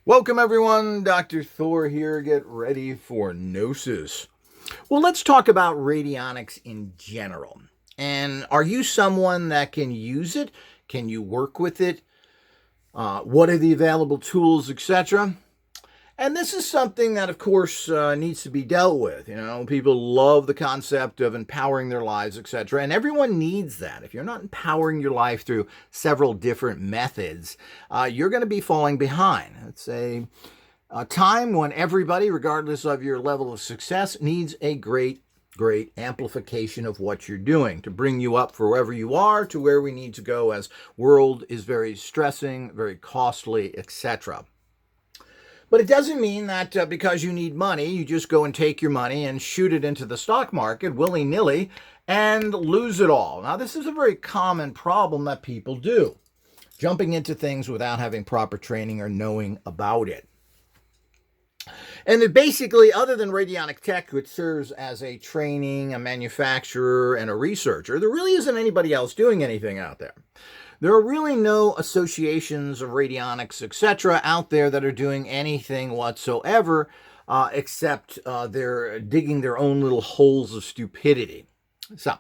Welcome everyone, Dr. Thor here. Get ready for Gnosis. Well, let's talk about radionics in general. And are you someone that can use it? Can you work with it? What are the available tools, etc.? And this is something that, of course, needs to be dealt with. You know, people love the concept of empowering their lives, etc. And everyone needs that. If you're not empowering your life through several different methods, you're going to be falling behind. It's a time when everybody, regardless of your level of success, needs a great amplification of what you're doing to bring you up for wherever you are to where we need to go, as world is very stressing, very costly, etc. But it doesn't mean that because you need money, you just go and take your money and shoot it into the stock market willy-nilly and lose it all. Now, this is a very common problem that people do, jumping into things without having proper training or knowing about it. And it basically, other than Radionic Tech, which serves as a training, a manufacturer, and a researcher, there really isn't anybody else doing anything out there. There are really no associations of radionics, etc., out there that are doing anything whatsoever, except they're digging their own little holes of stupidity. So,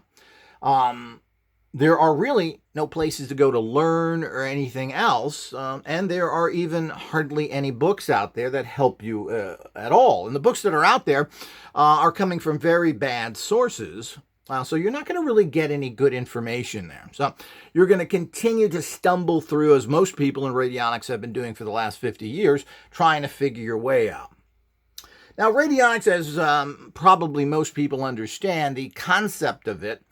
there are really no places to go to learn or anything else, and there are even hardly any books out there that help you at all. And the books that are out there are coming from very bad sources. So you're not going to really get any good information there. So you're going to continue to stumble through, as most people in radionics have been doing for the last 50 years, trying to figure your way out. Now, radionics, as probably most people understand, the concept of it,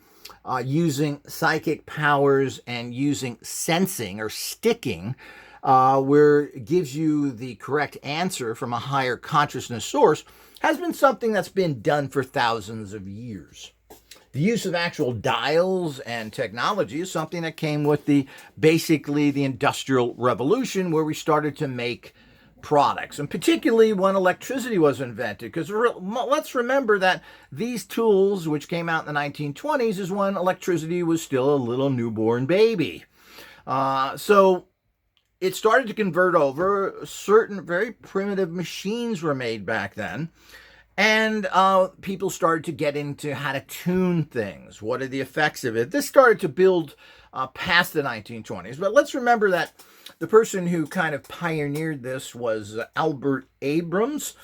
using psychic powers and using sensing or sticking, where it gives you the correct answer from a higher consciousness source, has been something that's been done for thousands of years. The use of actual dials and technology is something that came with basically the Industrial Revolution, where we started to make products, and particularly when electricity was invented. Because let's remember that these tools, which came out in the 1920s, is when electricity was still a little newborn baby. So it started to convert over. Certain very primitive machines were made back then. And people started to get into how to tune things. What are the effects of it? This started to build past the 1920s. But let's remember that the person who kind of pioneered this was Albert Abrams,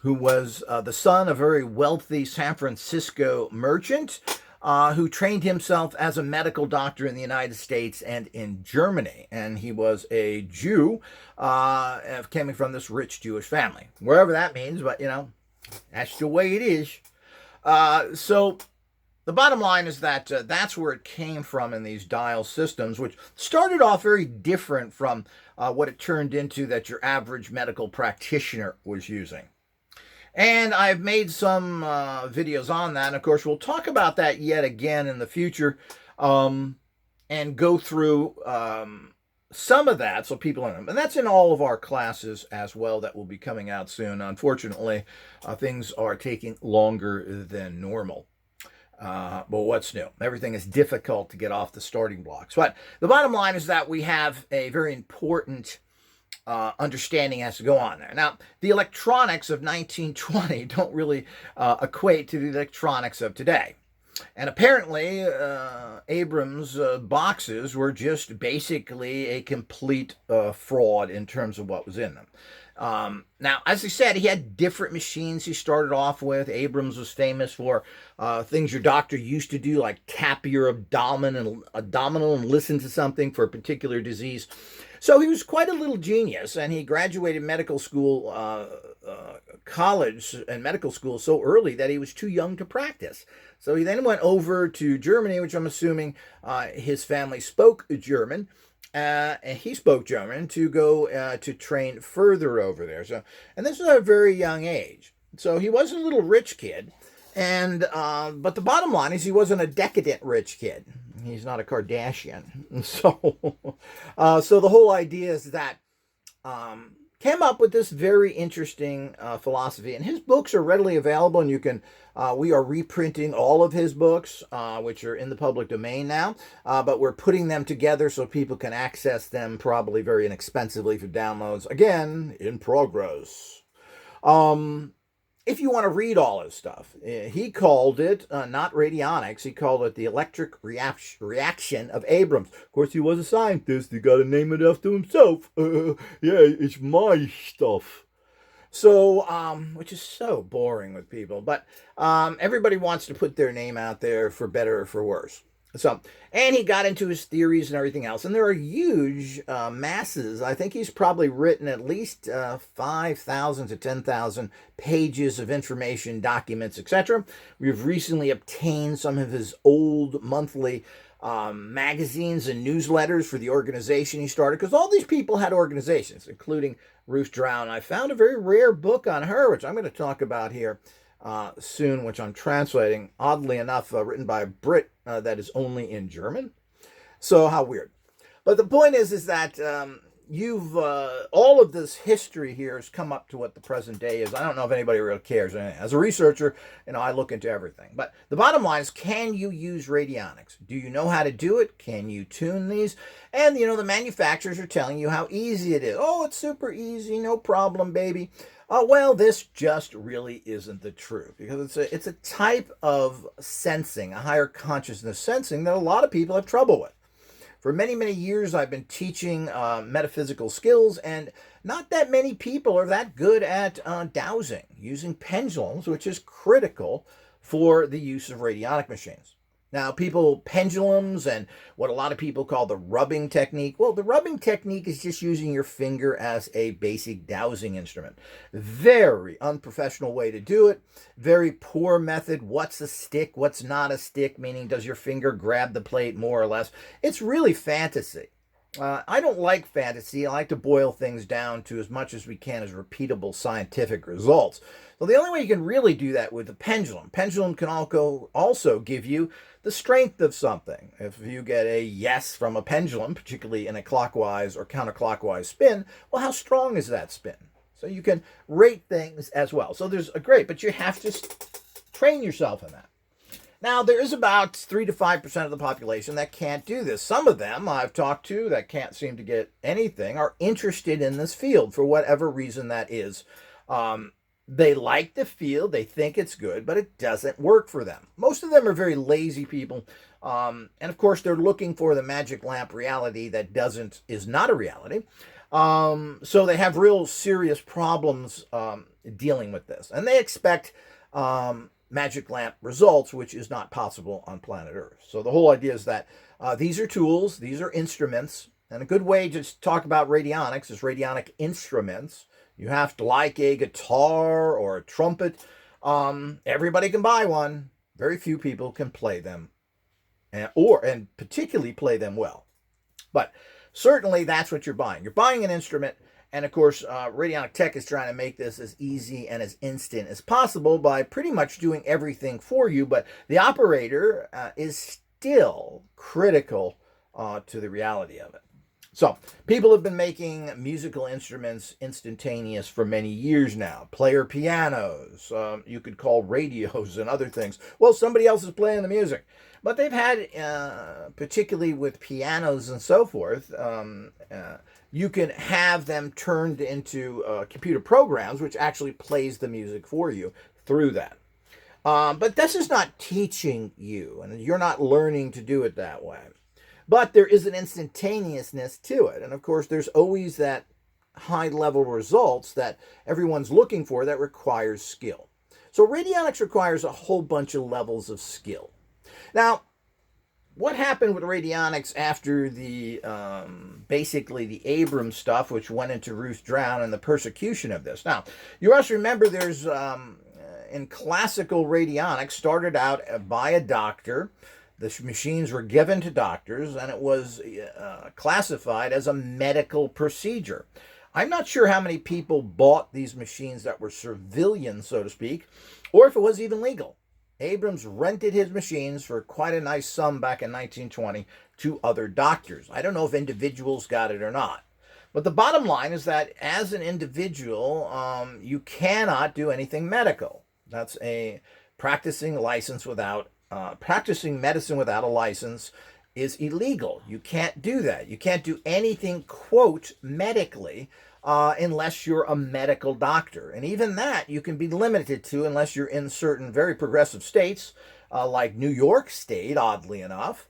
who was the son of a very wealthy San Francisco merchant who trained himself as a medical doctor in the United States and in Germany. And he was a Jew coming from this rich Jewish family, wherever that means, but you know, that's the way it is. So the bottom line is that that's where it came from in these dial systems, which started off very different from what it turned into that your average medical practitioner was using. And I've made some videos on that. And of course, we'll talk about that yet again in the future and go through some of that so people know. And that's in all of our classes as well that will be coming out soon. Unfortunately, things are taking longer than normal. But what's new? Everything is difficult to get off the starting blocks. But the bottom line is that we have a very important understanding has to go on there. Now, the electronics of 1920 don't really equate to the electronics of today. And apparently, Abrams' boxes were just basically a complete fraud in terms of what was in them. Now, as I said, he had different machines he started off with. Abrams was famous for things your doctor used to do, like tap your abdominal and listen to something for a particular disease. So he was quite a little genius, and he graduated medical school, college and medical school so early that he was too young to practice. So he then went over to Germany, which I'm assuming his family spoke German. And he spoke German to go to train further over there. So, and this was at a very young age. So he was a little rich kid, and but the bottom line is he wasn't a decadent rich kid. He's not a Kardashian. So, so the whole idea is that came up with this very interesting philosophy. And his books are readily available, and you can. We are reprinting all of his books, which are in the public domain now, but we're putting them together so people can access them probably very inexpensively for downloads. Again, in progress. If you want to read all his stuff, he called it, not radionics, he called it the electric reaction of Abrams. Of course, he was a scientist. He got to name it after himself. Yeah, it's my stuff. So, which is so boring with people. But everybody wants to put their name out there for better or for worse. So, and he got into his theories and everything else. And there are huge masses. I think he's probably written at least 5,000 to 10,000 pages of information, documents, etc. We've recently obtained some of his old monthly magazines and newsletters for the organization he started, because all these people had organizations, including Ruth Drown. I found a very rare book on her, which I'm going to talk about here soon, which I'm translating, oddly enough, written by a Brit that is only in German. So how weird. But the point is that you've all of this history here has come up to what the present day is. I don't know if anybody really cares. As a researcher, I look into everything. But the bottom line is, can you use radionics? Do you know how to do it? Can you tune these? And, the manufacturers are telling you how easy it is. Oh, it's super easy. No problem, baby. Well, this just really isn't the truth, because it's a type of sensing, a higher consciousness sensing, that a lot of people have trouble with. For many, many years, I've been teaching metaphysical skills, and not that many people are that good at dowsing, using pendulums, which is critical for the use of radionic machines. Now, pendulums and what a lot of people call the rubbing technique. Well, the rubbing technique is just using your finger as a basic dowsing instrument. Very unprofessional way to do it. Very poor method. What's a stick? What's not a stick? Meaning, does your finger grab the plate more or less? It's really fantasy. I don't like fantasy. I like to boil things down to as much as we can as repeatable scientific results. So the only way you can really do that with a pendulum. Pendulum can also give you the strength of something. If you get a yes from a pendulum, particularly in a clockwise or counterclockwise spin, well, how strong is that spin? So you can rate things as well. So there's a great, but you have to train yourself in that. Now, there is about 3 to 5% of the population that can't do this. Some of them I've talked to that can't seem to get anything are interested in this field for whatever reason that is. They like the field, they think it's good, but it doesn't work for them. Most of them are very lazy people, and of course they're looking for the magic lamp reality that is not a reality. So they have real serious problems dealing with this, and they expect magic lamp results, which is not possible on planet Earth. So the whole idea is that these are tools, these are instruments, and a good way to talk about radionics is radionic instruments. You have to like a guitar or a trumpet. Everybody can buy one. Very few people can play them, and particularly play them well. But certainly that's what you're buying. You're buying an instrument, and of course, Radionic Tech is trying to make this as easy and as instant as possible by pretty much doing everything for you. But the operator is still critical to the reality of it. So, people have been making musical instruments instantaneous for many years now. Player pianos, you could call radios and other things. Well, somebody else is playing the music. But they've had, particularly with pianos and so forth, you can have them turned into computer programs, which actually plays the music for you through that. But this is not teaching you, and you're not learning to do it that way. But there is an instantaneousness to it. And of course, there's always that high-level results that everyone's looking for that requires skill. So radionics requires a whole bunch of levels of skill. Now, what happened with radionics after basically the Abrams stuff, which went into Ruth Drown and the persecution of this? Now, you must remember there's, in classical radionics, started out by a doctor. The machines were given to doctors, and it was classified as a medical procedure. I'm not sure how many people bought these machines that were civilian, so to speak, or if it was even legal. Abrams rented his machines for quite a nice sum back in 1920 to other doctors. I don't know if individuals got it or not. But the bottom line is that as an individual, you cannot do anything medical. That's a practicing medicine without a license is illegal. You can't do that. You can't do anything, quote, medically, unless you're a medical doctor. And even that you can be limited to unless you're in certain very progressive states, like New York State, oddly enough.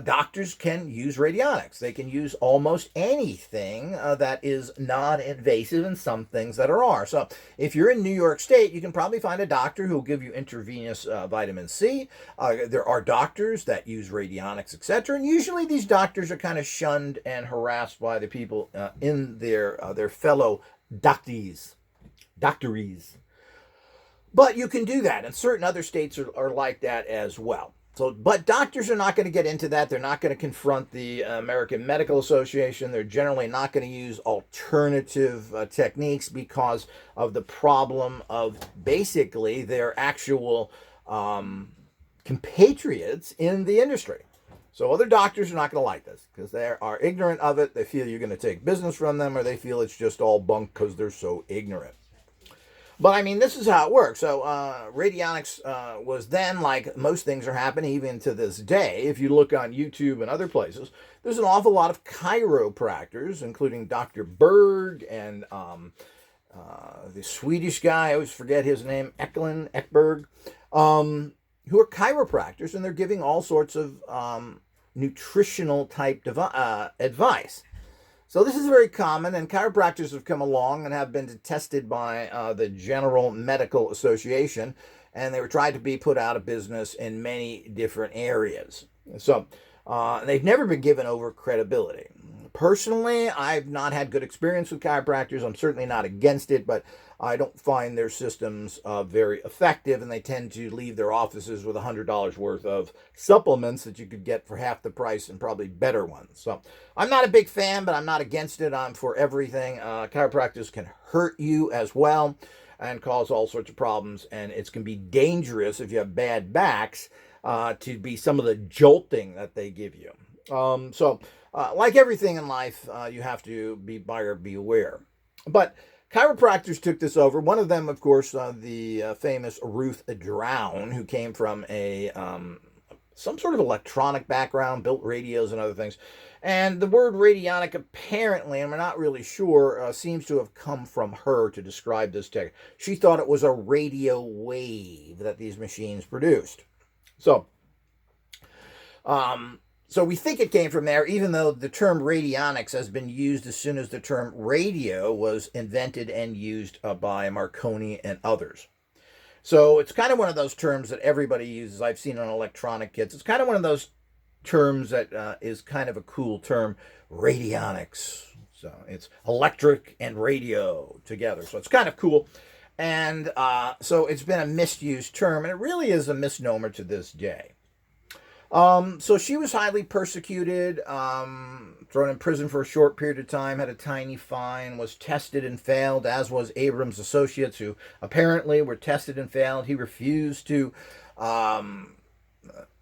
Doctors can use radionics. They can use almost anything that is non-invasive and some things that are. So if you're in New York State, you can probably find a doctor who will give you intravenous vitamin C. There are doctors that use radionics, etc. And usually these doctors are kind of shunned and harassed by the people in their fellow doctories. But you can do that, and certain other states are like that as well. So, but doctors are not going to get into that. They're not going to confront the American Medical Association. They're generally not going to use alternative techniques because of the problem of basically their actual compatriots in the industry. So other doctors are not going to like this because they are ignorant of it. They feel you're going to take business from them, or they feel it's just all bunk because they're so ignorant. But I mean, this is how it works. So radionics was then, like most things are happening even to this day. If you look on YouTube and other places, there's an awful lot of chiropractors, including Dr. Berg and the Swedish guy, I always forget his name, Ekberg, who are chiropractors, and they're giving all sorts of nutritional type advice. So this is very common, and chiropractors have come along and have been tested by the General Medical Association, and they were tried to be put out of business in many different areas. So they've never been given over credibility. Personally, I've not had good experience with chiropractors. I'm certainly not against it, but I don't find their systems very effective, and they tend to leave their offices with $100 worth of supplements that you could get for half the price and probably better ones. So I'm not a big fan, but I'm not against it. I'm for everything. Chiropractors can hurt you as well and cause all sorts of problems, and it can be dangerous if you have bad backs to be some of the jolting that they give you. Like everything in life, you have to be buyer beware. But chiropractors took this over. One of them, of course, the famous Ruth Drown, who came from some sort of electronic background, built radios and other things. And the word radionic apparently, and we're not really sure, seems to have come from her to describe this tech. She thought it was a radio wave that these machines produced. So we think it came from there, even though the term radionics has been used as soon as the term radio was invented and used by Marconi and others. So it's kind of one of those terms that everybody uses. I've seen on electronic kits. It's kind of one of those terms that is kind of a cool term, radionics. So it's electric and radio together. So it's kind of cool. And so it's been a misused term, and it really is a misnomer to this day. So she was highly persecuted, thrown in prison for a short period of time, had a tiny fine, was tested and failed, as was Abrams' associates, who apparently were tested and failed. He refused to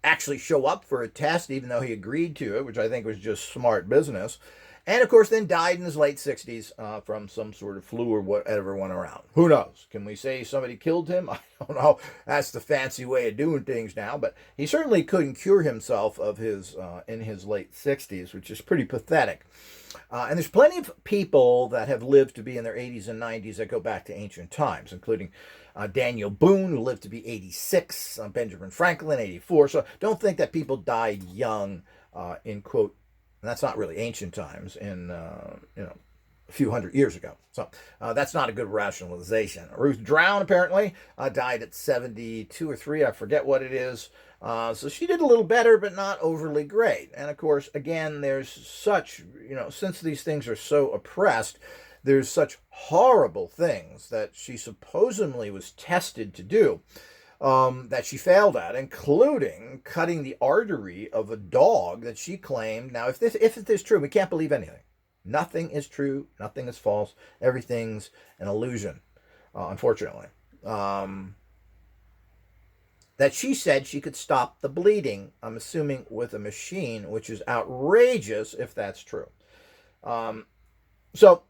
actually show up for a test, even though he agreed to it, which I think was just smart business. And, of course, then died in his late 60s from some sort of flu or whatever went around. Who knows? Can we say somebody killed him? I don't know. That's the fancy way of doing things now. But he certainly couldn't cure himself of his in his late 60s, which is pretty pathetic. And there's plenty of people that have lived to be in their 80s and 90s that go back to ancient times, including Daniel Boone, who lived to be 86, Benjamin Franklin, 84. So don't think that people died young, in quote, and that's not really ancient times, in a few hundred years ago. So that's not a good rationalization. Ruth Drown apparently died at 72 or 3. I forget what it is. So she did a little better, but not overly great. And of course, again, there's such, since these things are so oppressed, there's such horrible things that she supposedly was tested to do. That she failed at, including cutting the artery of a dog that she claimed. Now, if it is true, we can't believe anything. Nothing is true. Nothing is false. Everything's an illusion, unfortunately. That she said she could stop the bleeding, I'm assuming with a machine, which is outrageous if that's true. So,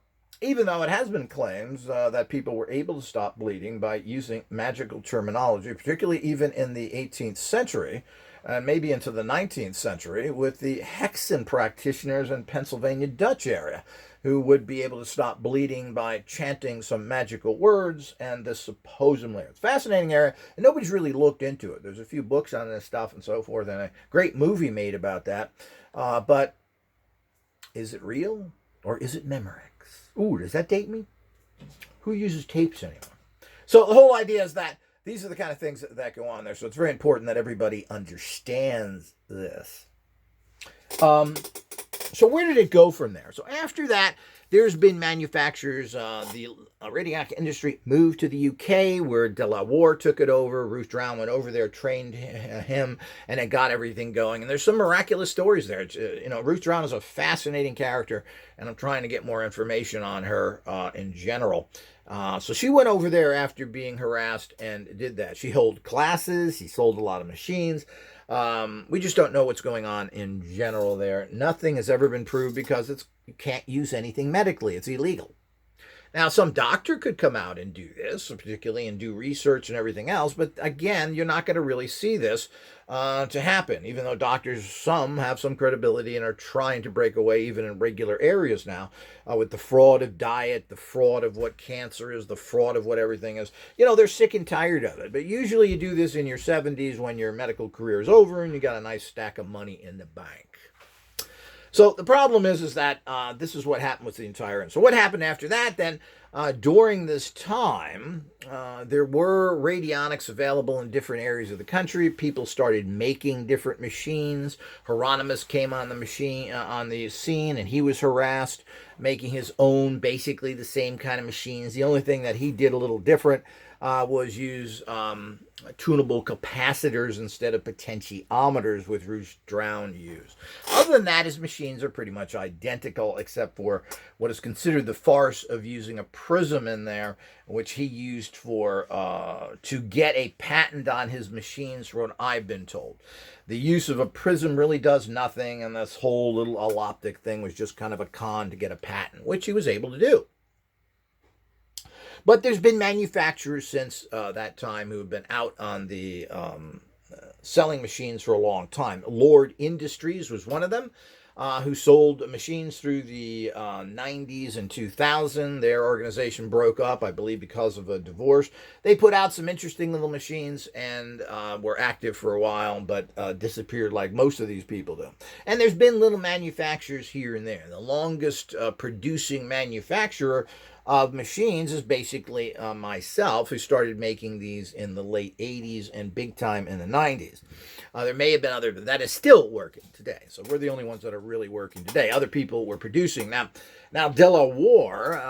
even though it has been claimed that people were able to stop bleeding by using magical terminology, particularly even in the 18th century and maybe into the 19th century, with the Hexen practitioners in Pennsylvania Dutch area, who would be able to stop bleeding by chanting some magical words, and this supposedly, it's a fascinating area, and nobody's really looked into it. There's a few books on this stuff and so forth, and a great movie made about that. But is it real, or is it Memorex? Ooh, does that date me? Who uses tapes anymore? So the whole idea is that these are the kind of things that go on there. So it's very important that everybody understands this. So where did it go from there? So after that, there's been manufacturers. The radionic industry moved to the UK, where De La Warr took it over. Ruth Drown went over there, trained him, and it got everything going. And there's some miraculous stories there. Ruth Drown is a fascinating character, and I'm trying to get more information on her in general. So she went over there after being harassed and did that. She held classes. She sold a lot of machines. We just don't know what's going on in general there. Nothing has ever been proved because you can't use anything medically. It's illegal. Now, some doctor could come out and do this, particularly and do research and everything else. But again, you're not going to really see this to happen, even though doctors, some have some credibility and are trying to break away even in regular areas now with the fraud of diet, the fraud of what cancer is, the fraud of what everything is. They're sick and tired of it. But usually you do this in your 70s when your medical career is over and you got a nice stack of money in the bank. So the problem is that this is what happened with the entire. So what happened after that then? During this time, there were radionics available in different areas of the country. People started making different machines. Hieronymus came on the scene, and he was harassed, making his own, basically the same kind of machines. The only thing that he did a little different was use tunable capacitors instead of potentiometers, with Ruth Drown used. Other than that, his machines are pretty much identical, except for what is considered the farce of using a prism in there, which he used to get a patent on his machines, from what I've been told. The use of a prism really does nothing, and this whole little alloptic thing was just kind of a con to get a patent, which he was able to do. But there's been manufacturers since that time who have been out on the selling machines for a long time. Lord Industries was one of them, who sold machines through the 90s and 2000. Their organization broke up, I believe, because of a divorce. They put out some interesting little machines and were active for a while, but disappeared like most of these people do. And there's been little manufacturers here and there. The longest producing manufacturer of machines is basically myself, who started making these in the late 80s and big time in the 90s. There may have been other, but that is still working today. So we're the only ones that are really working today. Other people were producing. Now De La Warr,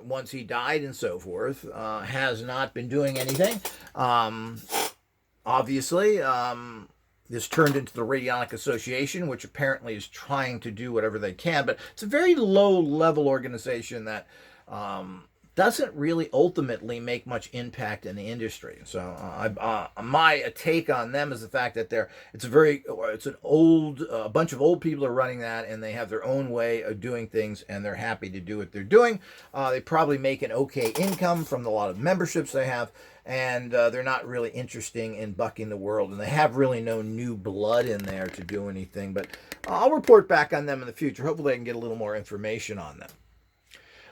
once he died and so forth, has not been doing anything. Obviously, this turned into the Radionic Association, which apparently is trying to do whatever they can, but it's a very low-level organization that doesn't really ultimately make much impact in the industry. So my take on them is the fact that it's a bunch of old people are running that, and they have their own way of doing things, and they're happy to do what they're doing. They probably make an okay income from a lot of memberships they have, and they're not really interesting in bucking the world, and they have really no new blood in there to do anything. But I'll report back on them in the future. Hopefully I can get a little more information on them.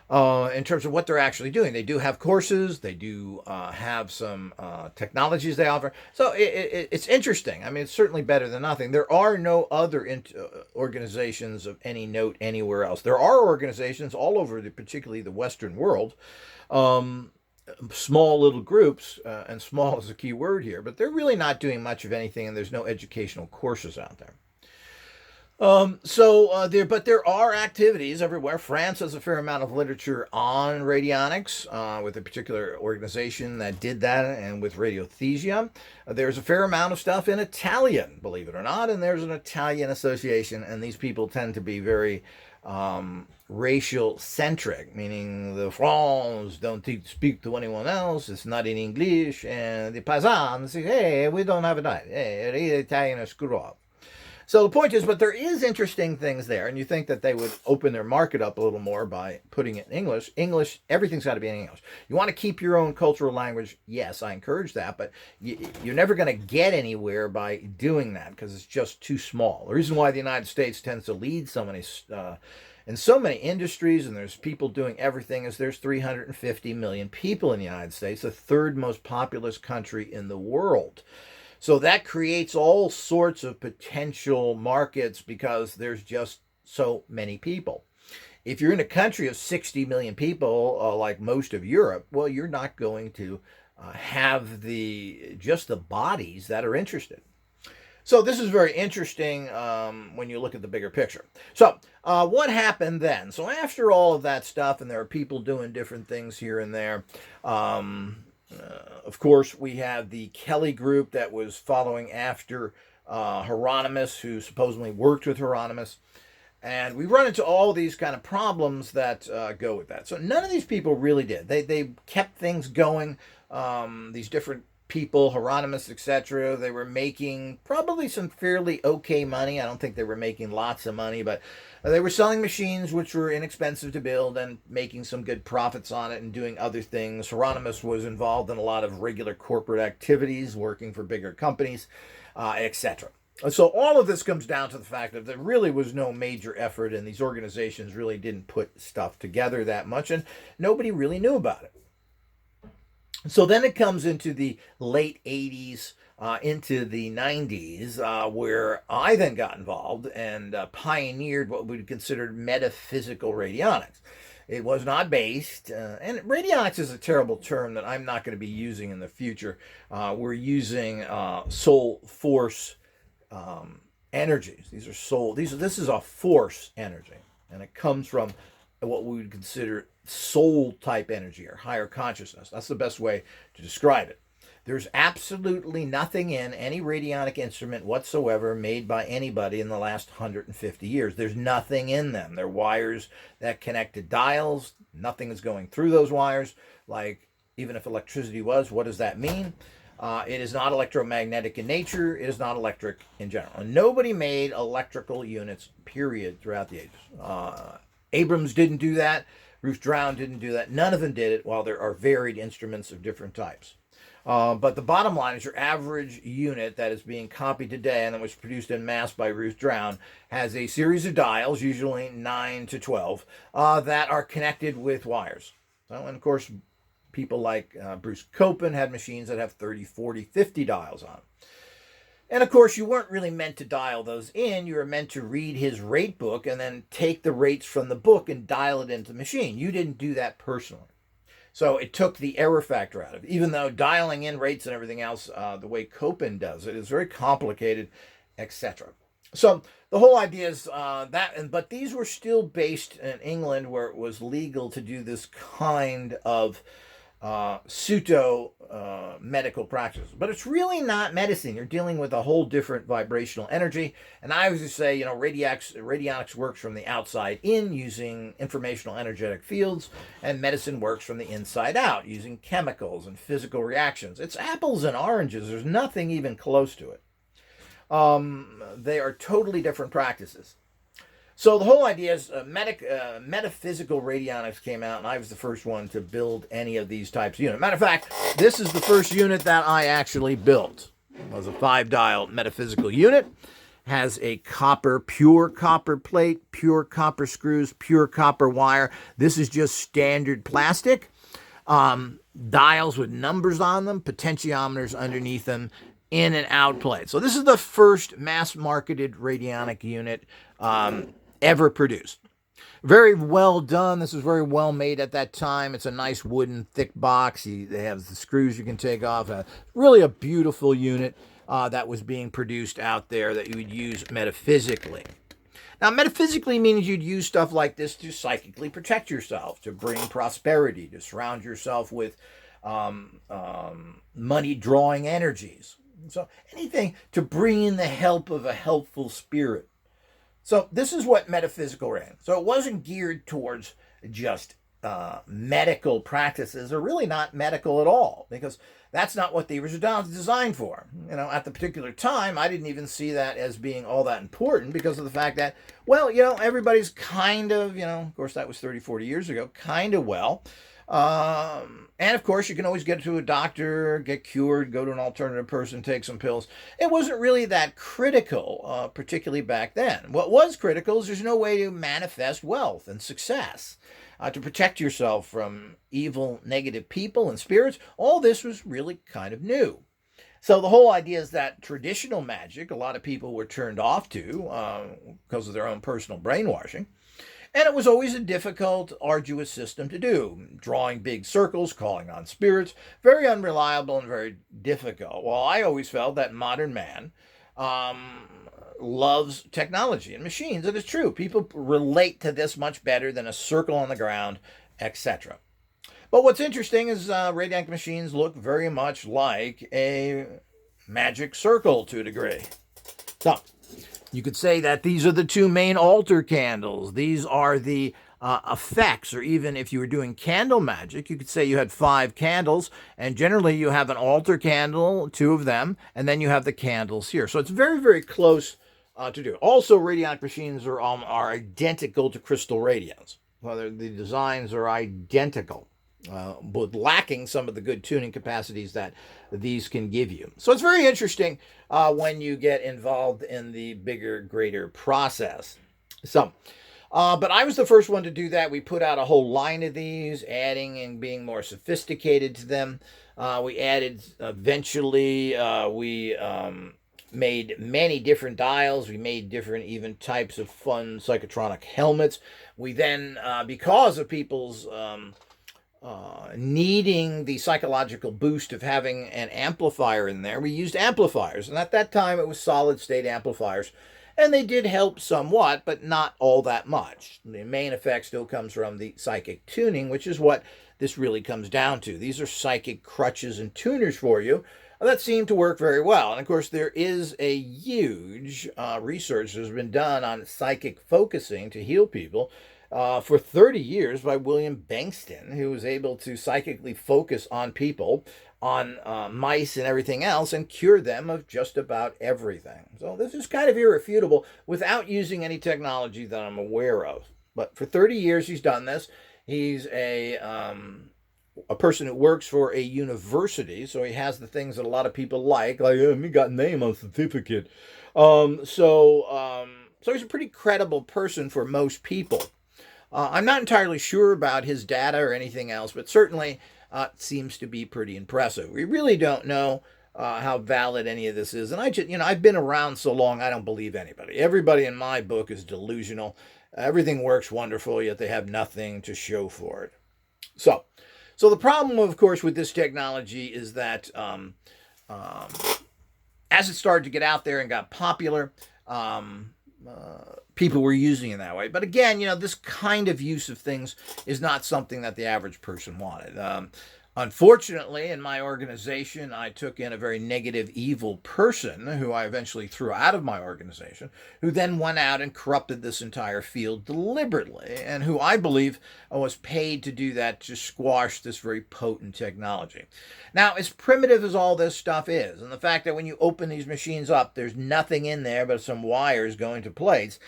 In terms of what they're actually doing. They do have courses. They do have some technologies they offer. So it's interesting. I mean, it's certainly better than nothing. There are no other organizations of any note anywhere else. There are organizations all over, particularly the Western world, small little groups, and small is a key word here, but they're really not doing much of anything, and there's no educational courses out there. But there are activities everywhere. France has a fair amount of literature on radionics, with a particular organization that did that, and with radiothesia. There's a fair amount of stuff in Italian, believe it or not, and there's an Italian association, and these people tend to be very racial centric, meaning the Francs don't speak to anyone else, it's not in English, and the Paisans say, hey, we don't have a diet, hey, read Italian or screw up. So the point is, but there is interesting things there, and you think that they would open their market up a little more by putting it in English. English, everything's got to be in English. You want to keep your own cultural language? Yes, I encourage that, but you're never going to get anywhere by doing that because it's just too small. The reason why the United States tends to lead so many in so many industries, and there's people doing everything, is there's 350 million people in the United States, the third most populous country in the world. So that creates all sorts of potential markets because there's just so many people. If you're in a country of 60 million people, like most of Europe, well, you're not going to have just the bodies that are interested. So this is very interesting when you look at the bigger picture. So what happened then? So after all of that stuff, and there are people doing different things here and there, of course, we have the Kelly group that was following after Hieronymus, who supposedly worked with Hieronymus. And we run into all these kind of problems that go with that. So none of these people really did. They kept things going, these different people, Hieronymus, etc. They were making probably some fairly okay money. I don't think they were making lots of money, but they were selling machines which were inexpensive to build and making some good profits on it and doing other things. Hieronymus was involved in a lot of regular corporate activities, working for bigger companies, etc. So all of this comes down to the fact that there really was no major effort, and these organizations really didn't put stuff together that much, and nobody really knew about it. So then it comes into the late 80s, into the 90s, where I then got involved and pioneered what we considered metaphysical radionics. It was not based, and radionics is a terrible term that I'm not going to be using in the future. We're using soul force energies. These are soul. This is a force energy, and it comes from what we would consider soul type energy or higher consciousness. That's the best way to describe it. There's absolutely nothing in any radionic instrument whatsoever made by anybody in the last 150 years. There's nothing in them. They're wires that connect to dials. Nothing is going through those wires. Like, even if electricity was, what does that mean? It is not electromagnetic in nature. It is not electric in general. And nobody made electrical units, period, throughout the ages. Abrams didn't do that. Ruth Drown didn't do that. None of them did it, while there are varied instruments of different types. But the bottom line is your average unit that is being copied today and that was produced in mass by Ruth Drown has a series of dials, usually 9 to 12, that are connected with wires. So, and of course, people like Bruce Copen had machines that have 30, 40, 50 dials on them. And of course, you weren't really meant to dial those in. You were meant to read his rate book and then take the rates from the book and dial it into the machine. You didn't do that personally. So it took the error factor out of it. Even though dialing in rates and everything else, the way Copen does it, is very complicated, etc. So the whole idea is but these were still based in England, where it was legal to do this kind of pseudo medical practice. But it's really not medicine. You're dealing with a whole different vibrational energy. And I always say, radionics works from the outside in using informational energetic fields, and medicine works from the inside out using chemicals and physical reactions. It's apples and oranges. There's nothing even close to it. They are totally different practices. So the whole idea is metaphysical radionics came out, and I was the first one to build any of these types of units. Matter of fact, this is the first unit that I actually built. It was a 5-dial metaphysical unit. Has a pure copper plate, pure copper screws, pure copper wire. This is just standard plastic. Dials with numbers on them, potentiometers underneath them, in and out plate. So this is the first mass-marketed radionic unit ever produced. Very well done. This was very well made at that time. It's a nice wooden thick box. They have the screws you can take off. Really a beautiful unit that was being produced out there that you would use metaphysically. Now, metaphysically means you'd use stuff like this to psychically protect yourself, to bring prosperity, to surround yourself with money-drawing energies. So anything to bring in the help of a helpful spirit. So this is what metaphysical ran. So it wasn't geared towards just medical practices are really not medical at all, because that's not what they were designed for. At the particular time, I didn't even see that as being all that important, because of the fact that, well, everybody's kind of course, that was 30, 40 years ago, kind of well. And of course, you can always get to a doctor, get cured, go to an alternative person, take some pills. It wasn't really that critical, particularly back then. What was critical is there's no way to manifest wealth and success, to protect yourself from evil, negative people and spirits. All this was really kind of new. So the whole idea is that traditional magic, a lot of people were turned off to because of their own personal brainwashing. And it was always a difficult, arduous system to do. Drawing big circles, calling on spirits, very unreliable and very difficult. Well, I always felt that modern man loves technology and machines. And it's true. People relate to this much better than a circle on the ground, etc. But what's interesting is radionic machines look very much like a magic circle to a degree. So, you could say that these are the two main altar candles. These are the effects, or even if you were doing candle magic, you could say you had 5 candles, and generally you have an altar candle, 2 of them, and then you have the candles here. So it's very, very close to do. Also, radionic machines are identical to crystal radios. Well, the designs are identical, but lacking some of the good tuning capacities that these can give you. So it's very interesting when you get involved in the bigger, greater process. So, but I was the first one to do that. We put out a whole line of these, adding and being more sophisticated to them. We added, eventually, we made many different dials. We made different even types of fun psychotronic helmets. We then, because of people's needing the psychological boost of having an amplifier in there, we used amplifiers. And at that time, it was solid state amplifiers. And they did help somewhat, but not all that much. The main effect still comes from the psychic tuning, which is what this really comes down to. These are psychic crutches and tuners for you that seem to work very well. And of course, there is a huge research that has been done on psychic focusing to heal people for 30 years by William Bankston, who was able to psychically focus on people, on mice and everything else, and cure them of just about everything. So this is kind of irrefutable without using any technology that I'm aware of. But for 30 years, he's done this. He's a person who works for a university, so he has the things that a lot of people like he got name on certificate. So he's a pretty credible person for most people. I'm not entirely sure about his data or anything else, but certainly it seems to be pretty impressive. We really don't know how valid any of this is. And I've been around so long, I don't believe anybody. Everybody in my book is delusional. Everything works wonderful, yet they have nothing to show for it. So the problem, of course, with this technology is that as it started to get out there and got popular, people were using it that way. But again, this kind of use of things is not something that the average person wanted. Unfortunately, in my organization, I took in a very negative, evil person who I eventually threw out of my organization, who then went out and corrupted this entire field deliberately, and who I believe was paid to do that to squash this very potent technology. Now, as primitive as all this stuff is, and the fact that when you open these machines up, there's nothing in there but some wires going to plates,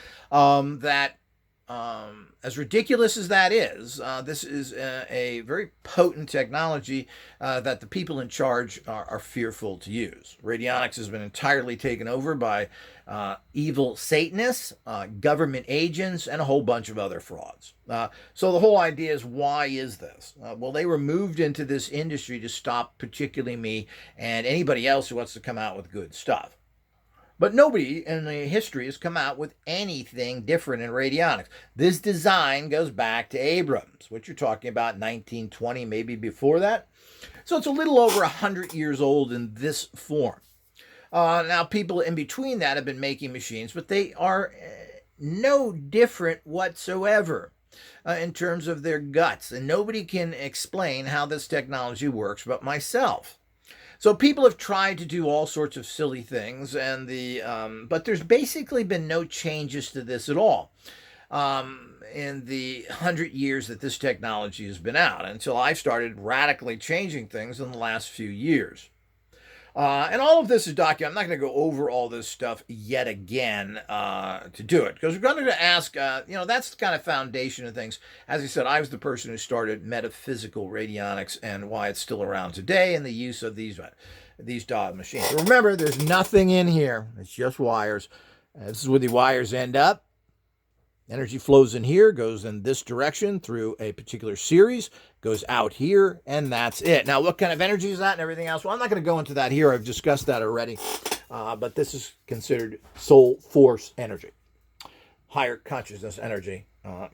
as ridiculous as that is, this is a very potent technology that the people in charge are fearful to use. Radionics has been entirely taken over by evil Satanists, government agents, and a whole bunch of other frauds. So the whole idea is, why is this? Well, they were moved into this industry to stop particularly me and anybody else who wants to come out with good stuff. But nobody in the history has come out with anything different in radionics. This design goes back to Abrams, which you're talking about 1920, maybe before that. So it's a little over 100 years old in this form. Now, people in between that have been making machines, but they are no different whatsoever in terms of their guts. And nobody can explain how this technology works but myself. So people have tried to do all sorts of silly things, and but there's basically been no changes to this at all. in the 100 years that this technology has been out until I started radically changing things in the last few years. And all of this is documented. I'm not going to go over all this stuff yet again to do it because we're going to ask, that's the kind of foundation of things. As I said, I was the person who started Metaphysical Radionics and why it's still around today and the use of these dot machines. So remember, there's nothing in here. It's just wires. This is where the wires end up. Energy flows in here, goes in this direction through a particular series, goes out here, and that's it. Now, what kind of energy is that and everything else? Well, I'm not going to go into that here. I've discussed that already. But this is considered soul force energy, higher consciousness energy,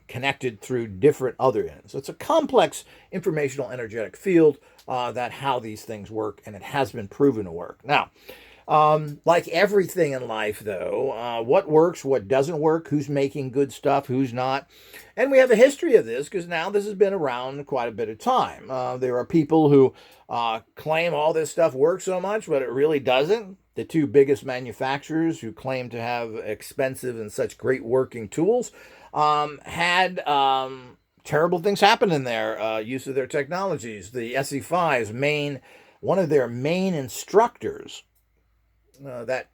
connected through different other ends. It's a complex informational energetic field that how these things work, and it has been proven to work. Now, like everything in life, though, what works, what doesn't work, who's making good stuff, who's not. And we have a history of this because now this has been around quite a bit of time. There are people who claim all this stuff works so much, but it really doesn't. The two biggest manufacturers who claim to have expensive and such great working tools had terrible things happen in their use of their technologies. The SE5's one of their main instructors that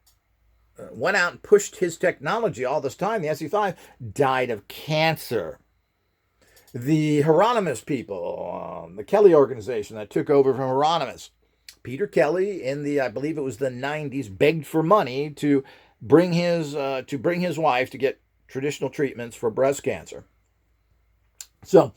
went out and pushed his technology all this time, the SE5, died of cancer. The Hieronymus people, the Kelly organization that took over from Hieronymus, Peter Kelly in I believe it was the 90s, begged for money to bring his wife to get traditional treatments for breast cancer. So,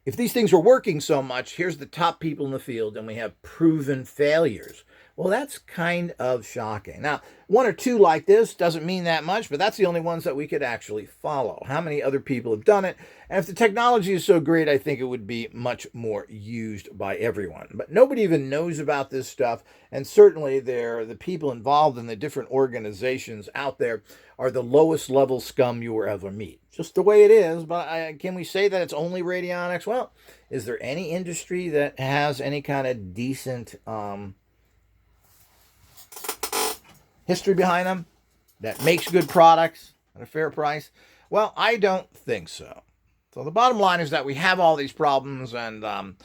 if these things are working so much, here's the top people in the field, and we have proven failures. Well, that's kind of shocking. Now, one or two like this doesn't mean that much, but that's the only ones that we could actually follow. How many other people have done it? And if the technology is so great, I think it would be much more used by everyone. But nobody even knows about this stuff, and certainly the people involved in the different organizations out there are the lowest level scum you will ever meet. Just the way it is, but can we say that it's only radionics? Well, is there any industry that has any kind of decent history behind them that makes good products at a fair price? Well, I don't think so. So the bottom line is that we have all these problems, and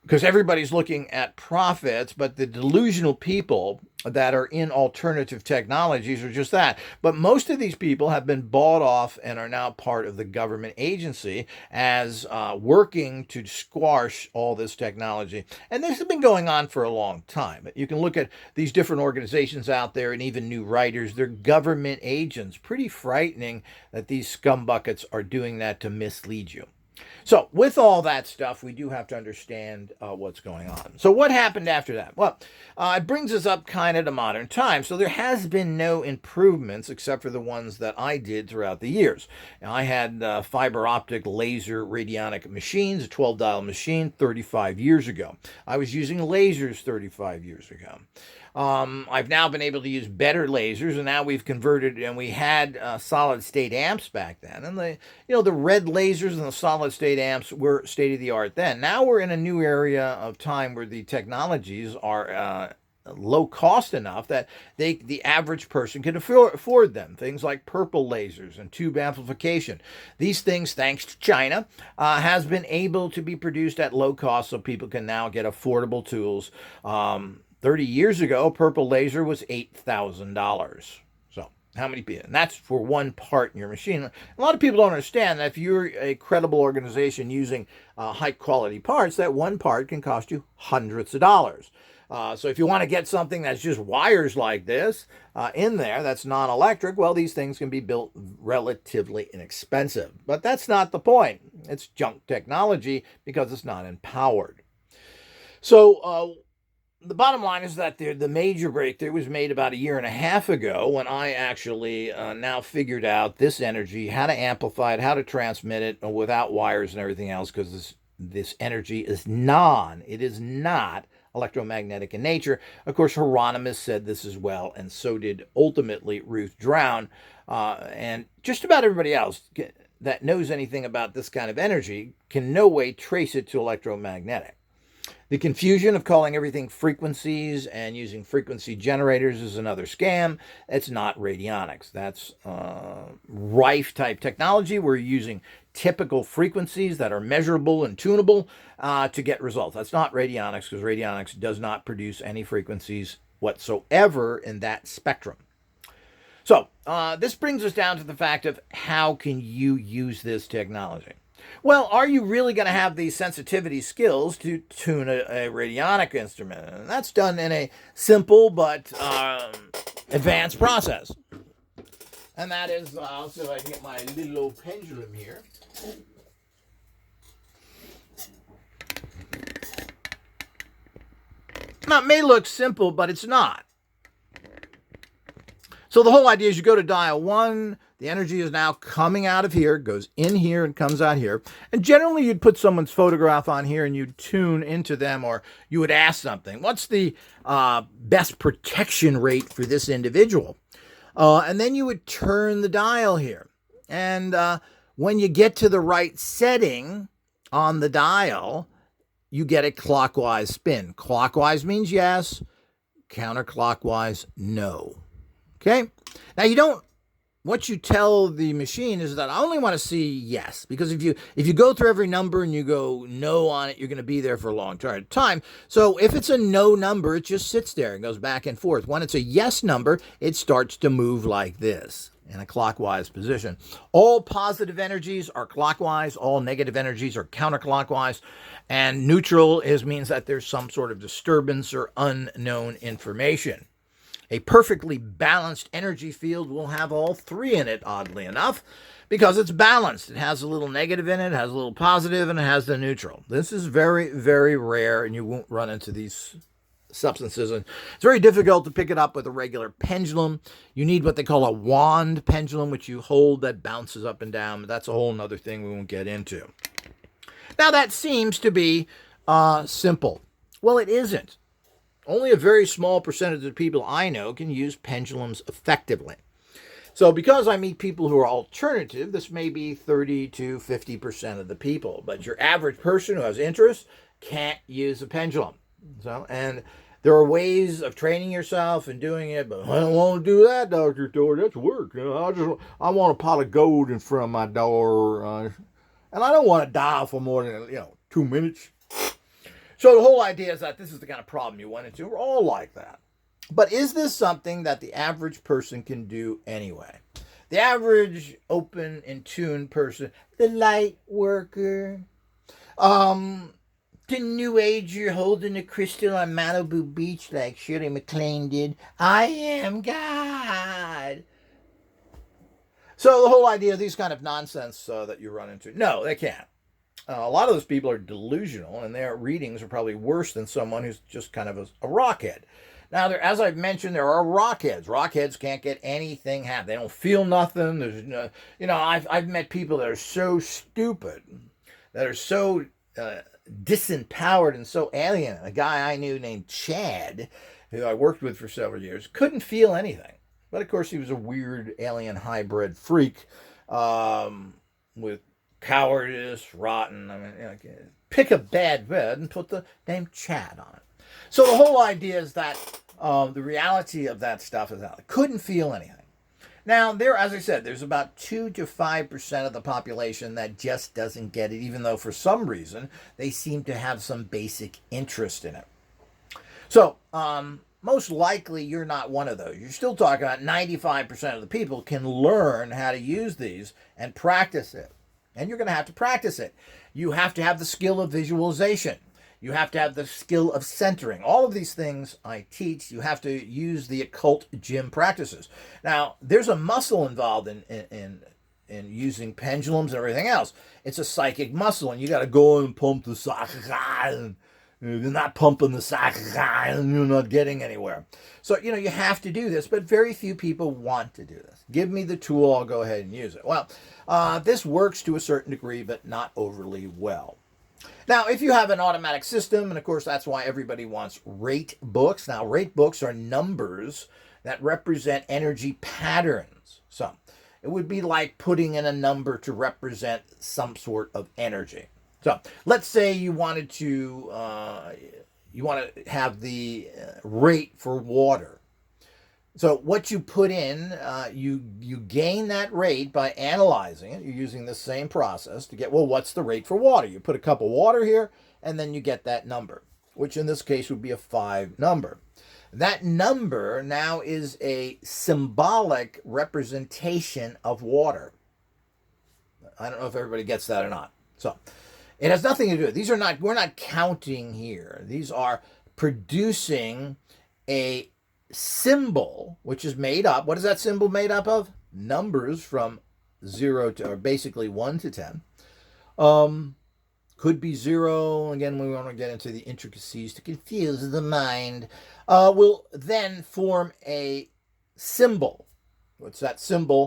because everybody's looking at profits, but the delusional people that are in alternative technologies are just that. But most of these people have been bought off and are now part of the government agency as working to squash all this technology. And this has been going on for a long time. You can look at these different organizations out there and even new writers. They're government agents. Pretty frightening that these scumbuckets are doing that to mislead you. So with all that stuff, we do have to understand what's going on. So what happened after that? Well, it brings us up kind of to modern times. So there has been no improvements except for the ones that I did throughout the years. Now, I had fiber optic laser radionic machines, a 12-dial machine 35 years ago. I was using lasers 35 years ago. I've now been able to use better lasers, and now we've converted, and we had solid state amps back then. And the red lasers and the solid state amps were state of the art then. Now we're in a new area of time where the technologies are low cost enough that the average person can afford them. Things like purple lasers and tube amplification. These things, thanks to China, has been able to be produced at low cost, so people can now get affordable tools. 30 years ago, purple laser was $8,000. So how many people? And that's for one part in your machine. A lot of people don't understand that if you're a credible organization using high quality parts, that one part can cost you hundreds of dollars. So if you want to get something that's just wires like this in there that's non-electric, well, these things can be built relatively inexpensive. But that's not the point. It's junk technology because it's not empowered. So the bottom line is that the major breakthrough was made about 1.5 years ago when I actually now figured out this energy, how to amplify it, how to transmit it without wires and everything else, because this energy is it is not electromagnetic in nature. Of course, Hieronymus said this as well, and so did ultimately Ruth Drown, and just about everybody else that knows anything about this kind of energy can no way trace it to electromagnetic. The confusion of calling everything frequencies and using frequency generators is another scam. It's not radionics. That's rife type technology. We're using typical frequencies that are measurable and tunable to get results. That's not radionics, because radionics does not produce any frequencies whatsoever in that spectrum. So this brings us down to the fact of how can you use this technology? Well, are you really going to have the sensitivity skills to tune a radionic instrument? And that's done in a simple but advanced process. And that is, I'll see if I can get my little old pendulum here. Now, it may look simple, but it's not. So the whole idea is you go to dial 1, the energy is now coming out of here, goes in here and comes out here. And generally you'd put someone's photograph on here and you'd tune into them, or you would ask something. What's the best protection rate for this individual? And then you would turn the dial here. And when you get to the right setting on the dial, you get a clockwise spin. Clockwise means yes, counterclockwise, no. Okay? Now what you tell the machine is that I only want to see yes, because if you go through every number and you go no on it, you're going to be there for a long time. So if it's a no number, it just sits there and goes back and forth. When it's a yes number, it starts to move like this in a clockwise position. All positive energies are clockwise, all negative energies are counterclockwise, and neutral means that there's some sort of disturbance or unknown information. A perfectly balanced energy field will have all three in it, oddly enough, because it's balanced. It has a little negative in it, has a little positive, and it has the neutral. This is very, very rare, and you won't run into these substances. And it's very difficult to pick it up with a regular pendulum. You need what they call a wand pendulum, which you hold that bounces up and down. But that's a whole other thing we won't get into. Now, that seems to be simple. Well, it isn't. Only a very small percentage of people I know can use pendulums effectively. So because I meet people who are alternative, this may be 30 to 50% of the people. But your average person who has interest can't use a pendulum. And there are ways of training yourself and doing it, but I don't want to do that, Dr. Thor. That's work. I want a pot of gold in front of my door. And I don't want to dial for more than 2 minutes. So the whole idea is that this is the kind of problem you went into. We're all like that. But is this something that the average person can do anyway? The average open and tuned person, the light worker, the new age you're holding a crystal on Malibu Beach like Shirley MacLaine did. I am God. So the whole idea of these kind of nonsense that you run into, no, they can't. A lot of those people are delusional, and their readings are probably worse than someone who's just kind of a rockhead. Now, as I've mentioned, there are rockheads. Rockheads can't get anything happen. They don't feel nothing. There's no, I've met people that are so stupid, that are so disempowered and so alien. A guy I knew named Chad, who I worked with for several years, couldn't feel anything. But of course, he was a weird alien hybrid freak with cowardice, rotten. Pick a bad bed and put the name Chad on it. So the whole idea is that the reality of that stuff is that I couldn't feel anything. Now, as I said, there's about 2 to 5% of the population that just doesn't get it, even though for some reason they seem to have some basic interest in it. So, most likely you're not one of those. You're still talking about 95% of the people can learn how to use these and practice it. And you're going to have to practice it. You have to have the skill of visualization. You have to have the skill of centering. All of these things I teach, you have to use the occult gym practices. Now, there's a muscle involved in using pendulums and everything else. It's a psychic muscle, and you got to go and pump the psychic. And if you're not pumping the psychic, you're not getting anywhere. So, you have to do this, but very few people want to do this. Give me the tool, I'll go ahead and use it. Well, this works to a certain degree, but not overly well. Now, if you have an automatic system, and of course that's why everybody wants rate books. Now, rate books are numbers that represent energy patterns. So, it would be like putting in a number to represent some sort of energy. So let's say you wanted to have the rate for water. So what you put in, you gain that rate by analyzing it. You're using the same process to get, well, what's the rate for water? You put a cup of water here, and then you get that number, which in this case would be a 5 number. That number now is a symbolic representation of water. I don't know if everybody gets that or not. So it has nothing to do with these are not, we're not counting here. These are producing a symbol which is made up. What is that symbol made up of? Numbers from 0 to, or basically 1 to 10. Could be 0. Again, we want to get into the intricacies to confuse the mind. Will then form a symbol. What's that symbol?